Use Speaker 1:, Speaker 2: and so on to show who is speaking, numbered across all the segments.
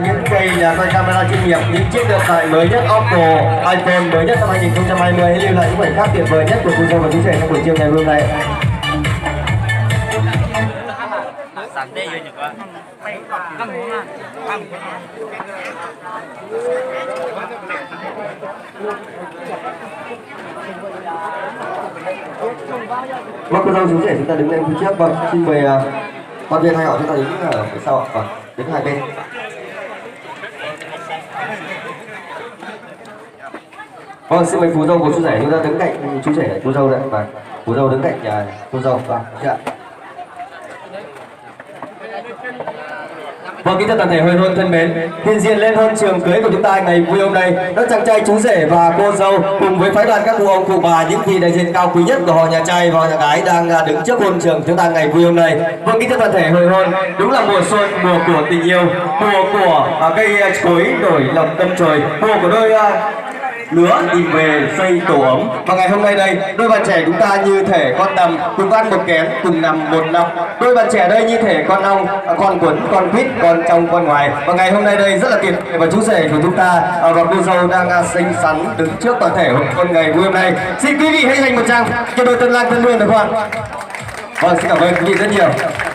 Speaker 1: Những cây nhà quay camera chuyên nghiệp, những chiếc điện thoại mới nhất Oppo, iPhone mới nhất năm 2020 hãy lưu lại những khoảnh khắc tuyệt vời nhất của cô dâu và chú rể trong buổi chiều ngày hôm nay. Vâng, cô dâu chú rể chúng ta đứng lên phía trước. Vâng, xin mời quan viên hai họ chúng ta đứng ở phía sau ạ. Vâng, đứng hai bên. Vâng, xin mời phù dâu của chú rể chúng ta đứng cạnh chú rể cô dâu đấy. Và phù dâu đứng cạnh cô dâu. Vâng, dạ. Vâng, kính thưa toàn thể hội hôn thân mến, hiện diện lên hôn trường cưới của chúng ta ngày vui hôm nay, các chàng trai chú rể và cô dâu cùng với phái đoàn các cụ ông cụ bà, những vị đại diện cao quý nhất của họ nhà trai và họ nhà gái đang đứng trước hôn trường chúng ta ngày vui hôm nay. Vâng, kính thưa toàn thể hội hôn, đúng là mùa xuân, mùa của tình yêu, mùa của cây chuối đổi lộc tâm trời, mùa của đôi lứa tìm về xây tổ ấm. Và ngày hôm nay đây, đôi bạn trẻ chúng ta như thể con tầm cùng ăn một kén, cùng nằm một nóc. Đôi bạn trẻ đây như thể con ong, con quấn, con quýt, con trong, con ngoài. Và ngày hôm nay đây rất là tuyệt vời và chú rể của chúng ta và cô dâu đang xinh xắn đứng trước toàn thể con ngày vui hôm nay. Xin quý vị hãy dành một tràng cho đôi tân lang tân nương được không ạ? Vâng, xin cảm ơn quý vị rất nhiều.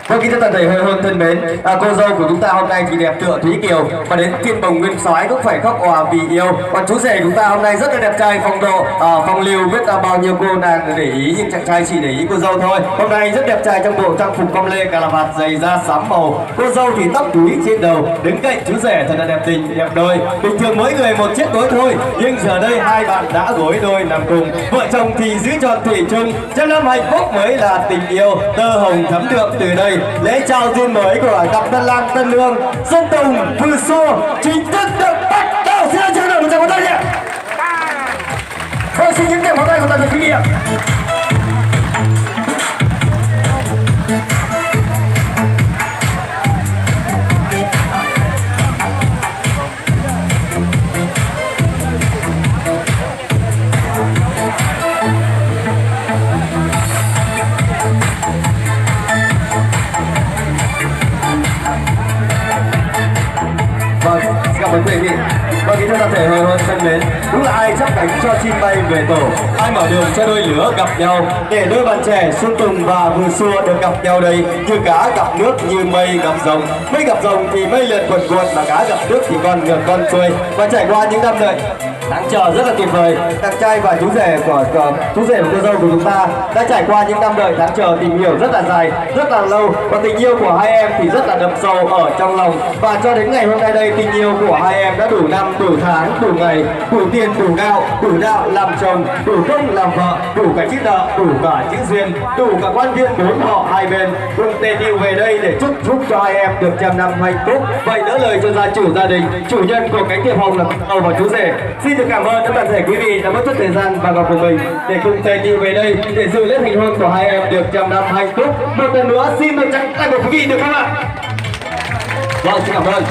Speaker 1: Vâng, kính thưa toàn thể hội hôn thân mến, cô dâu của chúng ta hôm nay thì đẹp tựa Thúy Kiều và đến thiên bồng nguyên soái cũng phải khóc òa vì yêu. Còn chú rể chúng ta hôm nay rất là đẹp trai, phong độ, phong lưu, biết bao nhiêu cô nàng để ý nhưng chàng trai chỉ để ý cô dâu thôi. Hôm nay rất đẹp trai trong bộ trang phục com lê cà la vạt giày da xám màu. Cô dâu thì tóc túi trên đầu, đứng cạnh chú rể thật là đẹp tình, đẹp đôi. Bình thường mỗi người một chiếc gối thôi, nhưng giờ đây hai bạn đã gối đôi nằm cùng. Vợ chồng thì giữ trọn thủy chung, trăm năm hạnh phúc mới là tình yêu. Tơ hồng thắm đượm từ đây, lễ chào duyên mới của cặp tân lang tân nương Sơn Tùng Vừa Xô chính thức được bắt đầu. Xin chào đón một tràng pháo tay nhé. Vâng, xin những tràng pháo tay của toàn thể quý vị ạ. Vâng, quý vị, và kính thưa toàn thể hội hôn thân mến, đúng là ai chắp cánh cho chim bay về tổ, ai mở đường cho đôi lứa gặp nhau, để đôi bạn trẻ Xuân Tùng và Vừa Xua được gặp nhau đây, như cá gặp nước, như mây gặp rồng. Mây gặp rồng thì mây lượn quần quần, mà cá gặp nước thì con ngược con trôi. Và trải qua những năm đợi tháng chờ rất là tuyệt vời, chàng trai và chú rể của chú rể và cô dâu của chúng ta đã trải qua những năm đợi tháng chờ tìm hiểu rất là dài, rất là lâu, và tình yêu của hai em thì rất là đậm sâu ở trong lòng. Và cho đến ngày hôm nay đây, tình yêu của hai em đã đủ năm, đủ tháng, đủ ngày, đủ tiền, đủ gạo, đủ đạo làm chồng, đủ công làm vợ, đủ cả chữ nợ, đủ cả chữ duyên, đủ cả quan viên bốn họ hai bên cùng tề điệu về đây để chúc cho hai em được trăm năm hạnh phúc. Vậy đỡ lời cho gia chủ gia đình, chủ nhân của cánh tiệp hồng là cô và chú rể. Xin được cảm ơn các toàn thể quý vị đã mất chút thời gian và gặp của mình để cùng tề điệu về đây để dự lễ thành hôn của hai em được trăm năm hạnh phúc. Một lần nữa xin một tràng tay của quý vị được không ạ? Vâng, xin cảm ơn.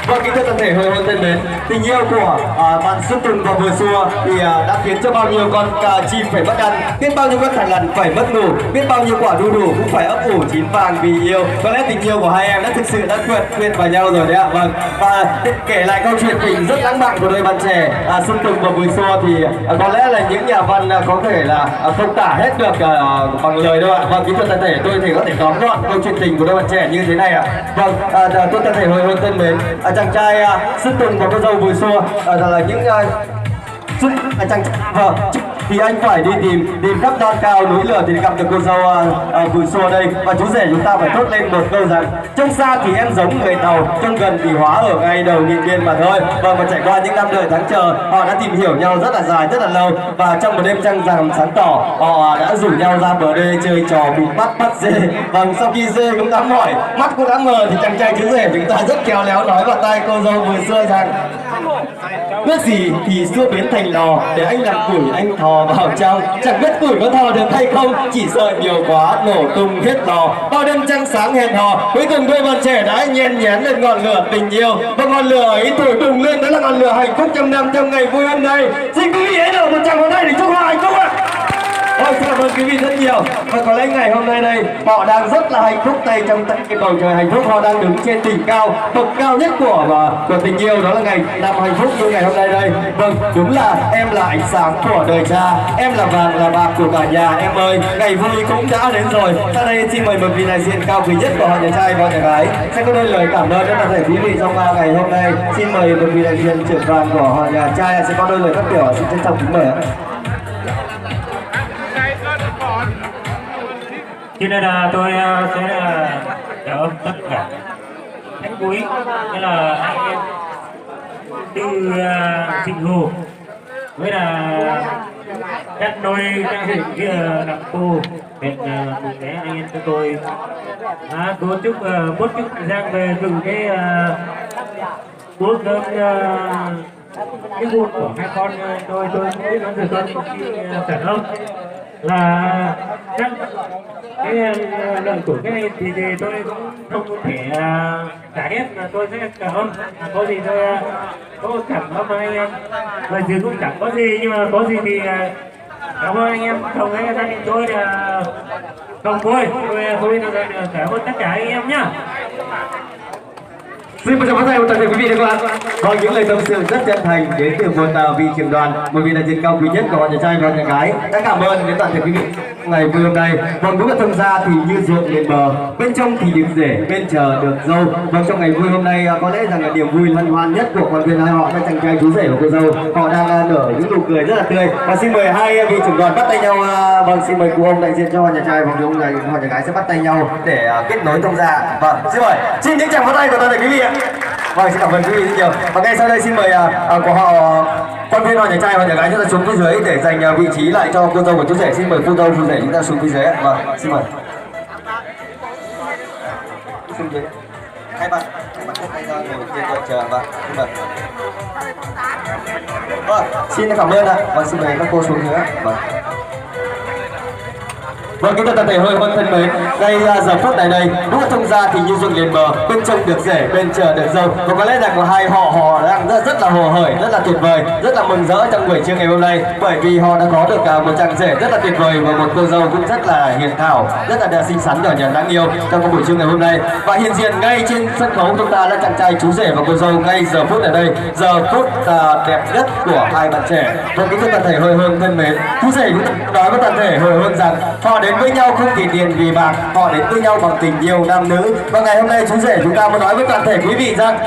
Speaker 1: Vâng, kính thưa toàn thể hội hôn thân mến, tình yêu của bạn Xuân Tùng và Vừa Xua thì đã khiến cho bao nhiêu con chim phải mất ăn, biết bao nhiêu con thằn lằn phải mất ngủ, biết bao nhiêu quả đu đủ cũng phải ấp ủ chín vàng vì yêu. Có lẽ tình yêu của hai em đã thực sự đã quyện vào nhau rồi đấy ạ. Vâng, và kể lại câu chuyện tình rất lãng mạn của đôi bạn trẻ Xuân Tùng và Vừa Xua thì có lẽ là những nhà văn có thể là không tả hết được bằng lời đâu ạ. Vâng, kính thưa toàn thể, tôi thì có thể tóm gọn câu chuyện tình của đôi bạn trẻ như thế này ạ. Vâng, tôi toàn thể hội hôn thân mến, chàng trai Xuân Tùng và cô dâu Vừa Xua là những chàng vợ thì anh phải đi tìm khắp non cao núi lửa thì gặp được cô dâu Vừa Xua đây. Và chú rể chúng ta phải thốt lên một câu rằng trông xa thì em giống người tàu, trông gần thì hóa ở ngay đầu nghìn biên mà thôi. Vâng, và trải qua những năm đợi tháng chờ, họ đã tìm hiểu nhau rất là dài, rất là lâu, và trong một đêm trăng rằm sáng tỏ họ đã rủ nhau ra bờ đê chơi trò bị bắt dê. Vâng, sau khi dê cũng đã mỏi, mắt cũng đã mờ thì chàng trai chú rể chúng ta rất khéo léo nói vào tai cô dâu Vừa Xua rằng biết gì thì xưa biến thành lò, để anh làm củi anh thò vào trong, chẳng biết củi có thò được hay không, chỉ sợ nhiều quá nổ tung hết lò. Bao đêm trăng sáng hẹn hò, cuối cùng đôi bạn trẻ đã nhen nhén lên ngọn lửa tình yêu, và ngọn lửa ấy thổi bùng lên, đó là ngọn lửa hạnh phúc trăm năm trong ngày vui hôm nay. Xin quý vị hãy đổ một tràng pháo tay để chúc họ hạnh phúc ạ. Ôi, xin cảm ơn quý vị rất nhiều. Và có lẽ ngày hôm nay đây họ đang rất là hạnh phúc tay trong tận cái bầu trời hạnh phúc. Họ đang đứng trên đỉnh cao, bậc cao nhất của tình yêu, đó là ngày năm hạnh phúc như ngày hôm nay đây. Vâng, đúng là em là ánh sáng của đời cha, em là vàng là bạc của cả nhà. Em ơi, ngày vui cũng đã đến rồi. Sau đây xin mời một vị đại diện cao quý nhất của họ nhà trai và nhà gái sẽ có đôi lời cảm ơn đến toàn thể quý vị trong ngày hôm nay. Xin mời một vị đại diện trưởng đoàn của họ nhà trai sẽ có đôi lời phát biểu. Xin trân trọng kính mời ạ.
Speaker 2: Cho nên là tôi sẽ cảm ơn tất cả khách quý, như là anh em từ Trịnh Hồ với là các đôi trang sử kia đặc cô bên cùng bé anh em cho tôi cố chúc một chút thời gian về từ cái bố cơm cái buồn của hai con tôi không biết nói từ con cảm ơn là các cái lời của cái này thì tôi cũng không có thể trả hết, mà tôi sẽ cảm ơn. Có gì tôi có cảm ơn anh em, và dù cũng chẳng có gì, nhưng mà có gì thì cảm ơn anh em. Không với gia đình tôi là không vui, tôi cảm ơn tất cả anh em nhá.
Speaker 1: Xin chào tất cả quý vị và các bạn. Có những lời tâm sự rất chân thành đến từ một vị trưởng đoàn, một vị đại diện cao quý nhất của họ nhà trai và nhà gái. Đã cảm ơn đến toàn thể quý vị ngày vui hôm nay. Vâng, đúng là thông gia thì như ruộng lên bờ, bên trong thì được rể, bên chờ được dâu. Vâng, trong ngày vui hôm nay có lẽ rằng là niềm vui hân hoan nhất của con viên hai họ, các chàng trai chú rể và cô dâu, họ đang nở những nụ cười rất là tươi. Và xin mời hai vị trưởng đoàn bắt tay nhau. Vâng, xin mời cô ông đại diện cho họ nhà trai và cô ông họ nhà gái sẽ bắt tay nhau để kết nối thông gia. Vâng, xin mời, xin những tràng bắt tay của toàn thể quý vị ạ. Vâng, xin cảm ơn quý vị rất nhiều. Và ngay sau đây xin mời của họ quan viên họ nhà trai và nhà gái chúng ta xuống phía dưới để dành vị trí lại cho cô dâu của chú rể. Xin mời cô dâu chú rể chúng ta xuống phía dưới ạ. Vâng, xin mời. Xuống dưới. Hai bạn kết tay ra ngồi trên đợi chờ. Vâng, xin mời. Vâng, xin cảm ơn ạ. Vâng, xin mời các cô xuống dưới ạ. Vâng. Vâng, kính thưa toàn thể hội hôn thân mến, ngay giờ phút này đây, đúng là thông gia thì như ruộng liền bờ, bên trong được rể, bên chờ được dâu. Và có lẽ rằng của hai họ đang rất là hồ hởi, rất là tuyệt vời, rất là mừng rỡ trong buổi trưa ngày hôm nay, bởi vì họ đã có được một chàng rể rất là tuyệt vời và một cô dâu cũng rất là hiền thảo, rất là xinh xắn, nhỏ nhắn, đáng yêu trong buổi trưa ngày hôm nay. Và hiện diện ngay trên sân khấu chúng ta là chàng trai chú rể và cô dâu ngay giờ phút ở đây, giờ phút đẹp nhất của hai bạn trẻ. Và kính thưa toàn thể hội hôn thân mến, chú rể cũng nói với toàn thể hội hôn rằng họ đến với nhau không vì tiền vì bạc, họ đến với nhau bằng tình yêu nam nữ. Và ngày hôm nay chú rể chúng ta muốn nói với toàn thể quý vị rằng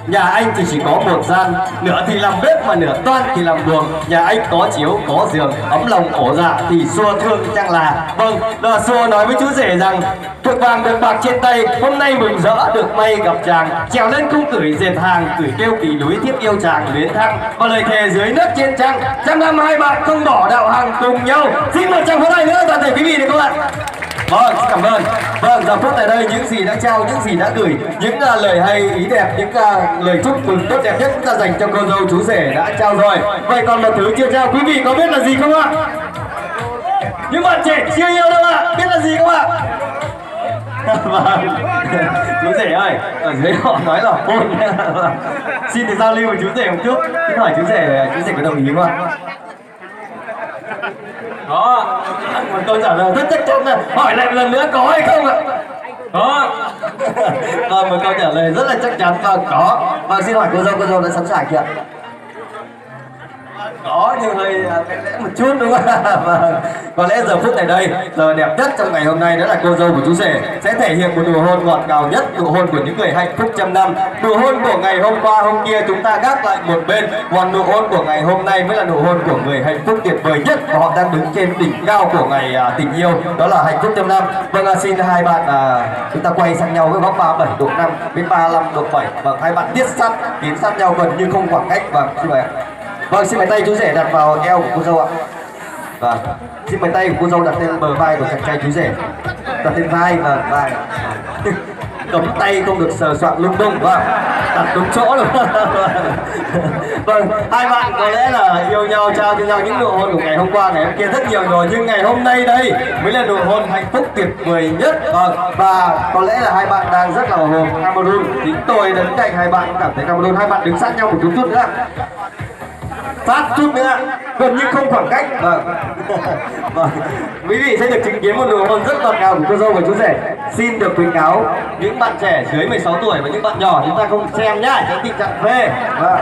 Speaker 1: nhà anh thì chỉ có một gian, nửa thì làm bếp mà nửa toan thì làm buồng. Nhà anh có chiếu có giường, ấm lòng ổ dạ thì xua thương chẳng là. Vâng, là xua nói với chú rể rằng được vàng được bạc trên tay, hôm nay mừng rỡ được may gặp chàng. Trèo lên cung cửi dệt hàng, cửi kêu kỳ núi thiếp yêu chàng luyến thăng. Và lời thề dưới nước trên trăng, trăm năm hai bạn không bỏ đạo hàng cùng nhau. Xin một tràng pháo tay nữa toàn thể quý vị được các bạn. Vâng, xin cảm ơn. Vâng, giờ phút tại đây những gì đã trao, những gì đã gửi, những lời hay ý đẹp, những lời chúc mừng tốt đẹp nhất chúng ta dành cho cô dâu chú rể đã trao rồi. Vậy còn một thứ chưa trao, quý vị có biết là gì không ạ? Những bạn trẻ chưa yêu đâu ạ, biết là gì không ạ? Vâng, chú rể ơi, ở dưới họ nói là hôn. Xin được giao lưu với chú rể một chút. Xin hỏi chú rể có đồng ý không ạ? Có, một câu trả lời rất chắc chắn là hỏi lại một lần nữa có hay không ạ? Có. Vâng, một câu trả lời rất là chắc chắn và có. Vâng, xin hỏi cô dâu đã sẵn sàng chưa? Có, nhưng hơi lẽ một chút đúng không ạ? Vâng, có lẽ giờ phút này đây, giờ đẹp nhất trong ngày hôm nay đó là cô dâu của chú rể sẽ thể hiện một nụ hôn ngọt ngào nhất, nụ hôn của những người hạnh phúc trăm năm. Nụ hôn của ngày hôm qua hôm kia chúng ta gác lại một bên, còn nụ hôn của ngày hôm nay mới là nụ hôn của người hạnh phúc tuyệt vời nhất, và họ đang đứng trên đỉnh cao của ngày tình yêu, đó là hạnh phúc trăm năm. Vâng, xin hai bạn chúng ta quay sang nhau với góc 37 độ 5 đến 35 độ 7. Vâng, hai bạn tiết sát đến sát nhau gần như không khoảng cách. Vâng, xin mời ạ. Vâng, xin mời tay chú rể đặt vào eo của cô dâu ạ. Vâng, xin mời tay của cô dâu đặt lên bờ vai của chàng trai chú rể. Đặt lên vai, vâng, vai. Cầm tay không được sờ soạng lung tung, vâng, đặt đúng chỗ rồi. Vâng, hai bạn có lẽ là yêu nhau, trao cho nhau những nụ hôn của ngày hôm qua, ngày hôm kia rất nhiều rồi, nhưng ngày hôm nay đây mới là nụ hôn hạnh phúc tuyệt vời nhất. Vâng, và có lẽ là hai bạn đang rất là hồi hộp. Cameroon, chính tôi đứng cạnh hai bạn cũng cảm thấy Cameroon, hai bạn đứng sát nhau một chút nữa. sát chút nữa, gần như không khoảng cách. Vâng. Vâng. Quý vị sẽ được chứng kiến một nụ hôn rất ngọt ngào của cô dâu và chú rể. Xin được khuyến cáo những bạn trẻ dưới 16 tuổi và những bạn nhỏ chúng ta không xem nhá, tránh tình trạng phê. Vâng.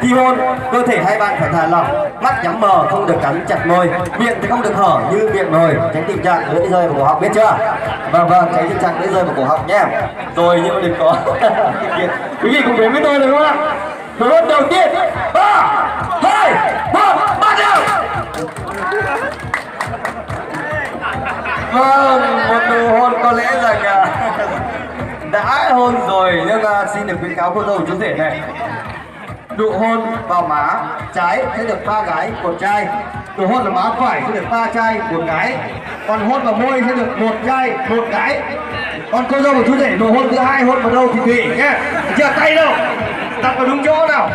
Speaker 1: Khi hôn, cơ thể hai bạn phải thả lỏng, mắt nhắm mờ, không được cắn chặt môi, miệng thì không được hở như miệng nồi, tránh tình trạng lưỡi rơi vào cổ họng, biết chưa? Vâng vâng, tránh tình trạng lưỡi rơi vào cổ họng nhé. Rồi nhưng mà đừng có. Quý vị cùng đến với tôi được không ạ? Nụ hôn đầu tiên, 3, 2, 1, bắt đầu. Vâng, một nụ hôn có lẽ rằng đã hôn rồi nhưng mà xin được khuyến cáo cô dâu chú rể này. Nụ hôn vào má trái sẽ được 3 gái, 1 trai. Nụ hôn vào má phải sẽ được 3 trai, 1 gái. Còn hôn vào môi sẽ được 1 trai, 1 gái. Còn cô dâu và chú rể nụ hôn thứ hai hôn vào đâu thì tùy nhé. Chưa tay đâu, đặt vào đúng chỗ nào.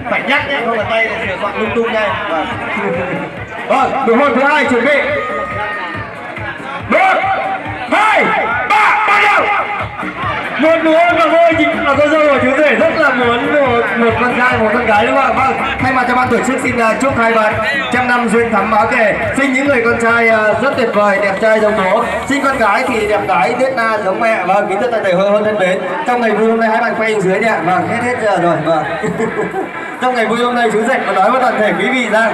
Speaker 1: Phải nhắc nhé, không là tay sửa soạn lung tung ngay. Vâng, nụ hôn thứ hai chuẩn bị. 1, 2, 3, bắt đầu. Một nụ hôn vào môi chính là cô dâu và chú rể rất là muốn một con trai một con gái đúng không ạ? Vâng, thay mặt cho ban tổ chức xin chúc hai bạn trăm năm duyên thắm báo kể, sinh những người con trai rất tuyệt vời, đẹp trai giống bố, sinh con gái thì đẹp gái tuyết na giống mẹ. Vâng, kính thưa toàn thể hội hôn thân mến, trong ngày vui hôm nay hai bạn quay dưới nhé. Vâng, hết giờ rồi. Vâng. Trong ngày vui hôm nay chú rể có nói với toàn thể quý vị rằng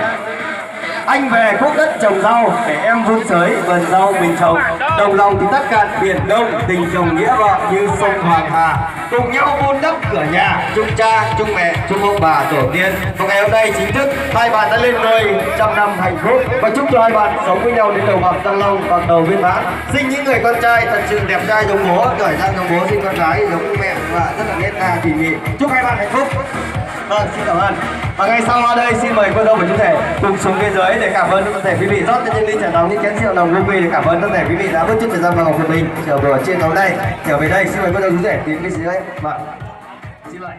Speaker 1: anh về khúc đất trồng rau để em vun sới vườn rau mình trồng, đồng lòng thì tất cả biển đông, tình chồng nghĩa vợ như sông Hoàng Hà, cùng nhau vun đắp cửa nhà, chung cha chung mẹ chung ông bà tổ tiên. Và ngày hôm nay chính thức hai bạn đã lên ngôi trăm năm hạnh phúc và chúc cho hai bạn sống với nhau đến đầu bạc răng long bạc đầu viên mãn, sinh những người con trai thật sự đẹp trai giống bố, giỏi giang giống bố, sinh con gái giống mẹ và rất là nết na tỉ mỉ. Chúc hai bạn hạnh phúc. Vâng, xin cảm ơn. Và ngay sau đây xin mời cô dâu và chú rể cùng xuống phía dưới để cảm ơn tất cả quý vị, rót cho những ly trà nóng, những chén rượu nồng vui để cảm ơn tất cả quý vị đã bước chân thời gian vào Ngọc Phật Bình trở về trên tàu đây. Trở về đây xin mời cô dâu chú rể tiến phía dưới. Vâng, xin mời.